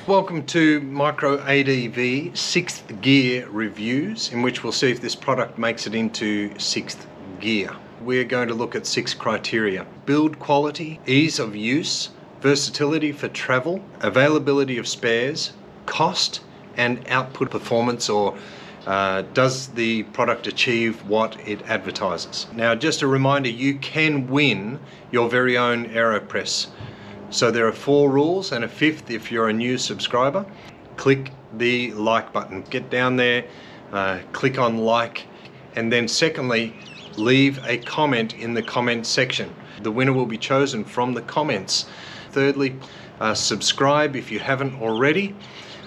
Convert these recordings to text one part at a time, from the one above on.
Welcome to Micro ADV 6th gear reviews, in which we'll see if this product makes it into 6th gear. We're going to look at 6 criteria: build quality, ease of use, versatility for travel, availability of spares, cost, and output performance, or does the product achieve what it advertises. Now, just a reminder, you can win your very own AeroPress. So there are 4 rules and a 5th if you're a new subscriber. Click the like button, get down there, click on like, and then secondly, leave a comment in the comment section. The winner will be chosen from the comments. Thirdly, subscribe if you haven't already.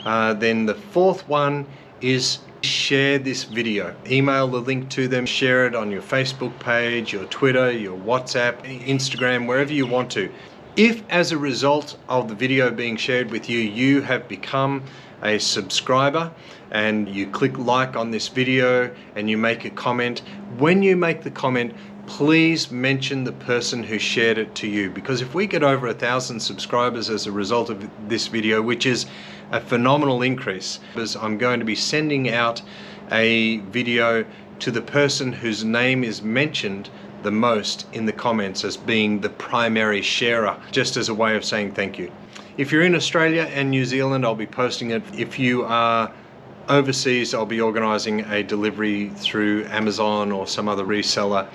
Then the 4th one is share this video. Email the link to them, share it on your Facebook page, your Twitter, your WhatsApp, Instagram, wherever you want to. If as a result of the video being shared with you, you have become a subscriber and you click like on this video and you make a comment, when you make the comment, please mention the person who shared it to you, because if we get over 1,000 subscribers as a result of this video, which is a phenomenal increase, because I'm going to be sending out a video to the person whose name is mentioned the most in the comments as being the primary sharer, just as a way of saying thank you. If you're in Australia and New Zealand, I'll be posting it. If you are overseas, I'll be organising a delivery through Amazon or some other reseller.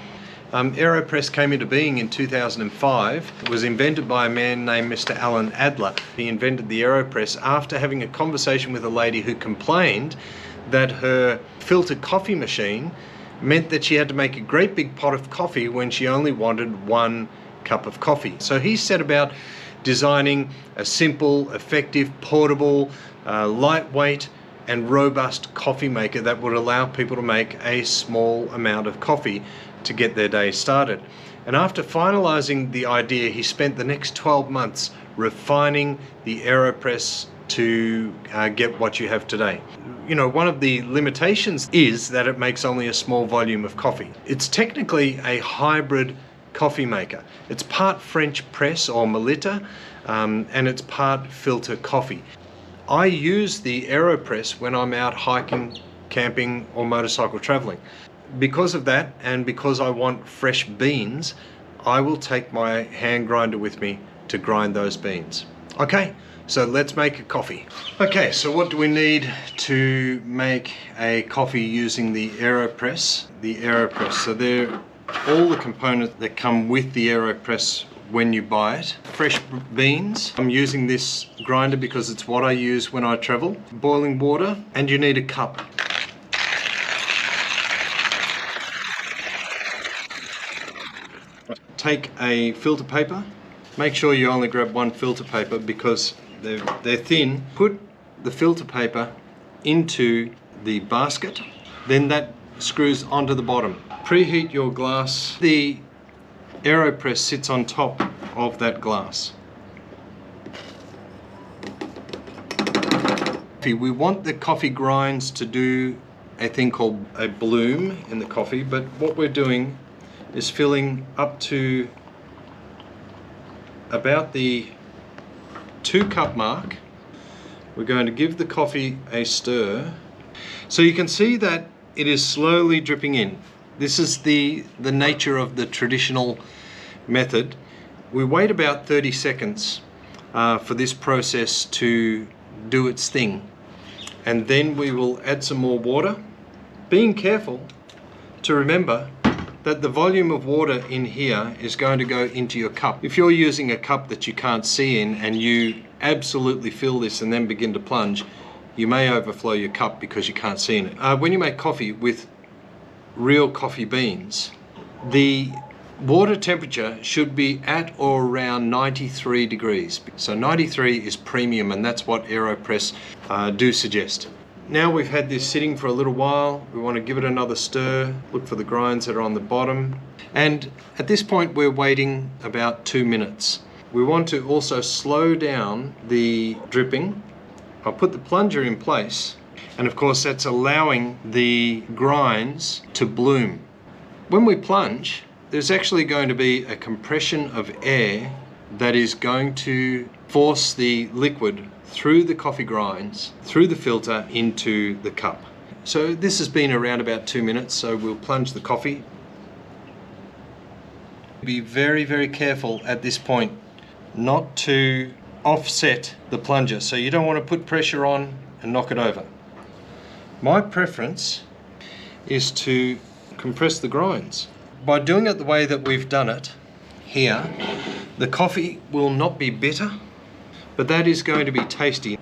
AeroPress came into being in 2005. It was invented by a man named Mr. Alan Adler. He invented the AeroPress after having a conversation with a lady who complained that her filter coffee machine meant that she had to make a great big pot of coffee when she only wanted 1 cup of coffee. So he set about designing a simple, effective, portable, lightweight and robust coffee maker that would allow people to make a small amount of coffee to get their day started. And after finalizing the idea, he spent the next 12 months refining the AeroPress to get what you have today. You know, one of the limitations is that it makes only a small volume of coffee. It's technically a hybrid coffee maker. It's part French press or Melitta, and it's part filter coffee. I use the AeroPress when I'm out hiking, camping, or motorcycle traveling. Because of that, and because I want fresh beans, I will take my hand grinder with me to grind those beans. Okay, so let's make a coffee. Okay, so what do we need to make a coffee using the AeroPress? So they're all the components that come with the AeroPress when you buy it. Fresh beans. I'm using this grinder because it's what I use when I travel. Boiling water, and you need a cup. Take a filter paper. Make sure you only grab 1 filter paper because they're thin. Put the filter paper into the basket, then that screws onto the bottom. Preheat your glass. The AeroPress sits on top of that glass. We want the coffee grinds to do a thing called a bloom in the coffee, but what we're doing is filling up to about the 2 cup mark. We're going to give the coffee a stir. So you can see that it is slowly dripping in. This is the nature of the traditional method. We wait about 30 seconds for this process to do its thing. And then we will add some more water, being careful to remember that the volume of water in here is going to go into your cup. If you're using a cup that you can't see in and you absolutely fill this and then begin to plunge, you may overflow your cup because you can't see in it. When you make coffee with real coffee beans, the water temperature should be at or around 93 degrees. So 93 is premium, and that's what AeroPress do suggest. Now we've had this sitting for a little while, we want to give it another stir, look for the grinds that are on the bottom. And at this point we're waiting about 2 minutes. We want to also slow down the dripping. I'll put the plunger in place, and of course that's allowing the grinds to bloom. When we plunge, there's actually going to be a compression of air that is going to force the liquid through the coffee grinds, through the filter into the cup. So this has been around about 2 minutes, so we'll plunge the coffee. Be very, very careful at this point not to offset the plunger, so you don't want to put pressure on and knock it over. My preference is to compress the grinds. By doing it the way that we've done it here, the coffee will not be bitter, but that is going to be tasty.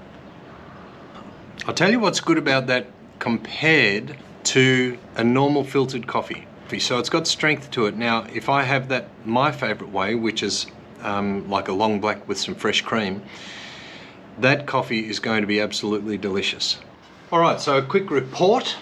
I'll tell you what's good about that compared to a normal filtered coffee. So it's got strength to it. Now, if I have that my favorite way, which is like a long black with some fresh cream, that coffee is going to be absolutely delicious. All right, so a quick report.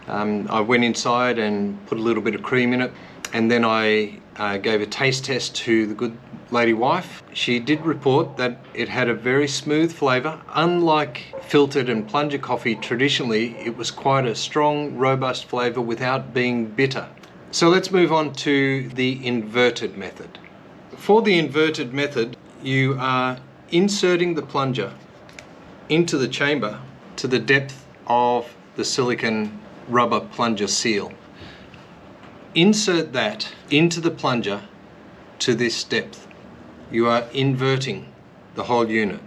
I went inside and put a little bit of cream in it, and then I gave a taste test to the good lady wife. She did report that it had a very smooth flavour. Unlike filtered and plunger coffee traditionally, it was quite a strong, robust flavour without being bitter. So let's move on to the inverted method. For the inverted method, you are inserting the plunger into the chamber to the depth of the silicone rubber plunger seal. Insert that into the plunger to this depth. You are inverting the whole unit.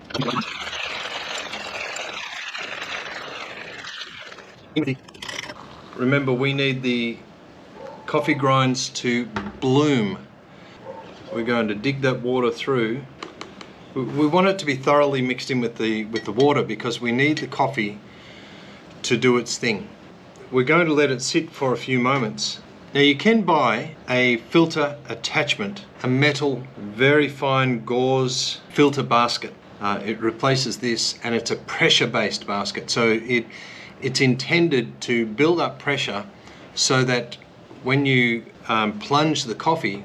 Remember, we need the coffee grinds to bloom. We're going to dig that water through. We want it to be thoroughly mixed in with the water because we need the coffee to do its thing. We're going to let it sit for a few moments. Now, you can buy a filter attachment, a metal, very fine gauze filter basket. It replaces this, and it's a pressure-based basket. So it's intended to build up pressure so that when you plunge the coffee,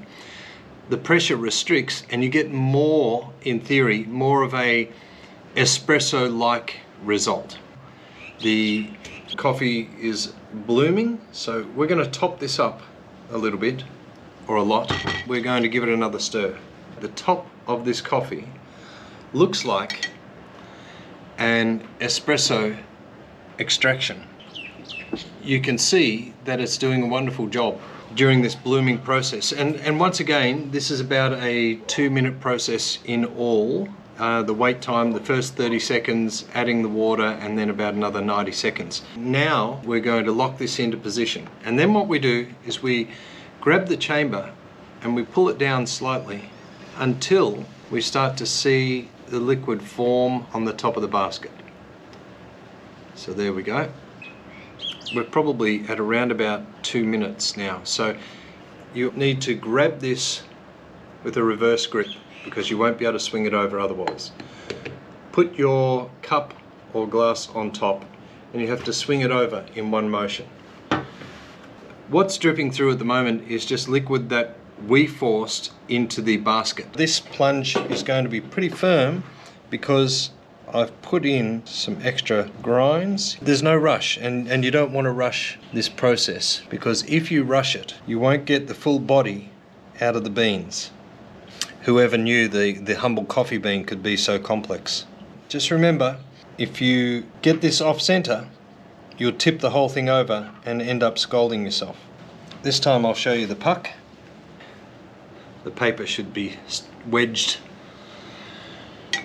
the pressure restricts and you get more, in theory, more of a espresso-like result. The coffee is blooming, so we're going to top this up a little bit, or a lot. We're going to give it another stir. The top of this coffee looks like an espresso extraction. You can see that it's doing a wonderful job during this blooming process. And once again, this is about a 2-minute process in all. The wait time, the first 30 seconds, adding the water, and then about another 90 seconds. Now we're going to lock this into position. And then what we do is we grab the chamber and we pull it down slightly until we start to see the liquid form on the top of the basket. So there we go. We're probably at around about 2 minutes now. So you need to grab this with a reverse grip because you won't be able to swing it over otherwise. Put your cup or glass on top and you have to swing it over in one motion. What's dripping through at the moment is just liquid that we forced into the basket. This plunge is going to be pretty firm because I've put in some extra grinds. There's no rush, and you don't want to rush this process because if you rush it, you won't get the full body out of the beans. Whoever knew the humble coffee bean could be so complex. Just remember, if you get this off center, you'll tip the whole thing over and end up scalding yourself. This time I'll show you the puck. The paper should be wedged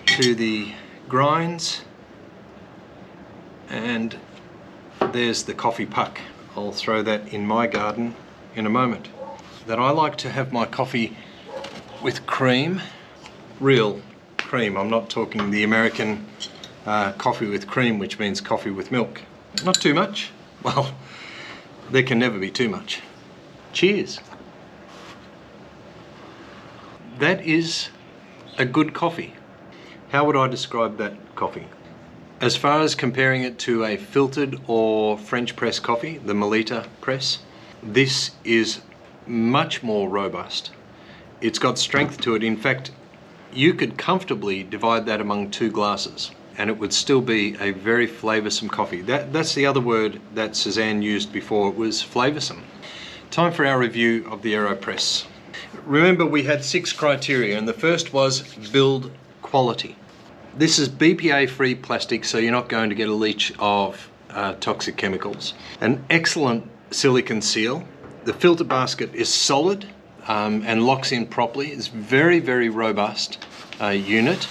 to the grinds, and there's the coffee puck. I'll throw that in my garden in a moment. That I like to have my coffee with cream, real cream. I'm not talking the American coffee with cream, which means coffee with milk. Not too much. Well, there can never be too much. Cheers. That is a good coffee. How would I describe that coffee? As far as comparing it to a filtered or French press coffee, the Melita press, this is much more robust. It's got strength to it. In fact, you could comfortably divide that among 2 glasses and it would still be a very flavoursome coffee. That's the other word that Suzanne used before. It was flavoursome. Time for our review of the AeroPress. Remember, we had 6 criteria, and the first was build quality. This is BPA-free plastic, so you're not going to get a leach of toxic chemicals. An excellent silicone seal. The filter basket is solid and locks in properly. It's very, very robust unit.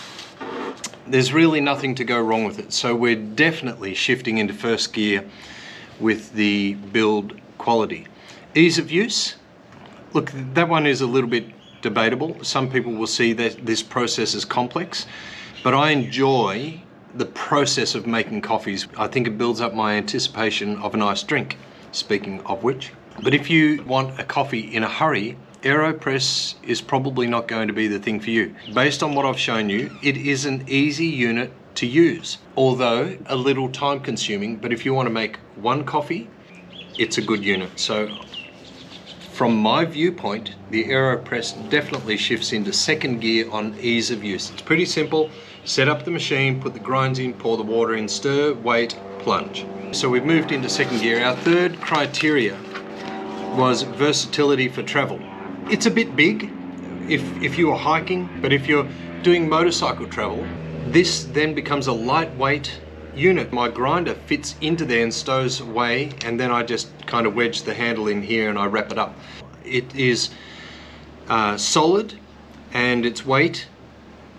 There's really nothing to go wrong with it. So we're definitely shifting into first gear with the build quality. Ease of use. Look, that one is a little bit debatable. Some people will see that this process is complex, but I enjoy the process of making coffees. I think it builds up my anticipation of a nice drink, speaking of which. But if you want a coffee in a hurry, AeroPress is probably not going to be the thing for you. Based on what I've shown you, it is an easy unit to use, although a little time consuming, but if you want to make one coffee, it's a good unit. So from my viewpoint, the AeroPress definitely shifts into second gear on ease of use. It's pretty simple. Set up the machine, put the grinds in, pour the water in, stir, wait, plunge. So we've moved into second gear. Our third criteria was versatility for travel. It's a bit big if you are hiking, but if you're doing motorcycle travel, this then becomes a lightweight unit. My grinder fits into there and stows away, and then I just kind of wedge the handle in here and I wrap it up. It is solid, and its weight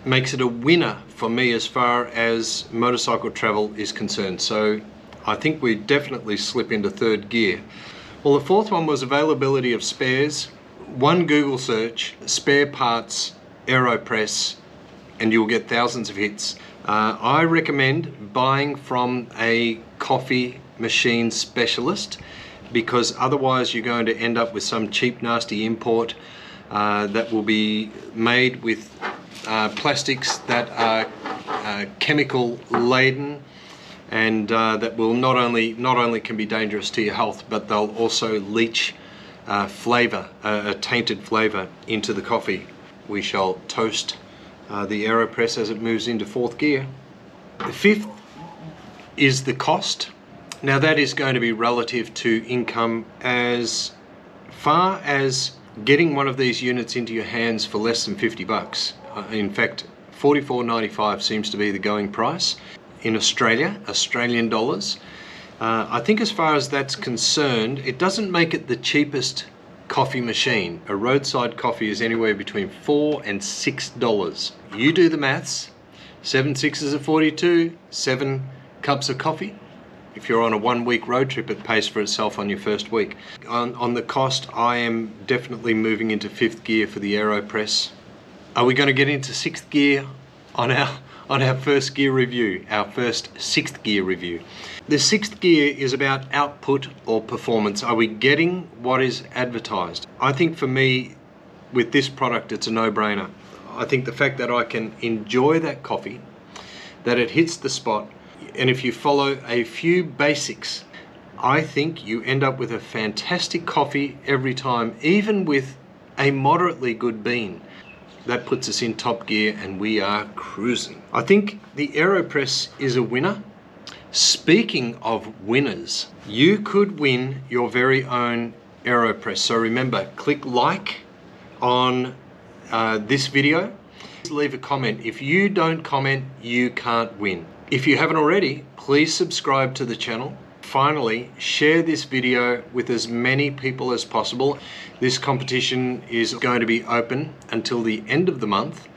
makes it a winner for me as far as motorcycle travel is concerned. So I think we definitely slip into third gear. Well, the fourth one was availability of spares. One Google search, spare parts, AeroPress, and you'll get thousands of hits. I recommend buying from a coffee machine specialist, because otherwise you're going to end up with some cheap, nasty import that will be made with plastics that are chemical laden, and that will not only can be dangerous to your health, but they'll also leach flavor, a tainted flavor, into the coffee. We shall toast the AeroPress as it moves into fourth gear. The fifth is the cost. Now that is going to be relative to income. As far as getting one of these units into your hands for less than 50 bucks, in fact $44.95 seems to be the going price in Australia, Australian dollars. I think as far as that's concerned, it doesn't make it the cheapest coffee machine. A roadside coffee is anywhere between $4 and $6. You do the maths. 7 6s are 42, 7 cups of coffee. If you're on a 1 week road trip, it pays for itself on your first week. On the cost, I am definitely moving into fifth gear for the AeroPress. Are we going to get into sixth gear on our first gear review, our first sixth gear review? The sixth gear is about output or performance. Are we getting what is advertised? I think for me, with this product, it's a no-brainer. I think the fact that I can enjoy that coffee, that it hits the spot, and if you follow a few basics, I think you end up with a fantastic coffee every time, even with a moderately good bean. That puts us in top gear and we are cruising. I think the AeroPress is a winner. Speaking of winners, you could win your very own AeroPress. So remember, click like on this video. Leave a comment. If you don't comment, you can't win. If you haven't already, please subscribe to the channel. Finally, share this video with as many people as possible. This competition is going to be open until the end of the month,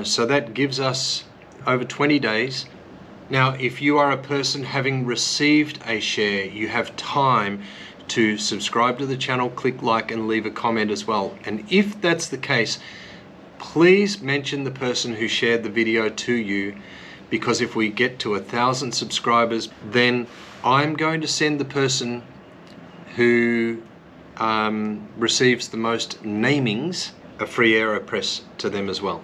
so that gives us over 20 days. Now, if you are a person having received a share, you have time to subscribe to the channel, click like, and leave a comment as well. And if that's the case, please mention the person who shared the video to you, because if we get to 1,000 subscribers, then I'm going to send the person who receives the most namings a free AeroPress to them as well.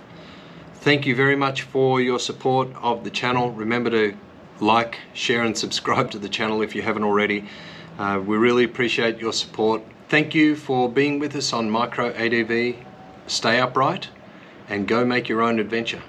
Thank you very much for your support of the channel. Remember to like, share, and subscribe to the channel if you haven't already. We really appreciate your support. Thank you for being with us on Micro ADV. Stay upright and go make your own adventure.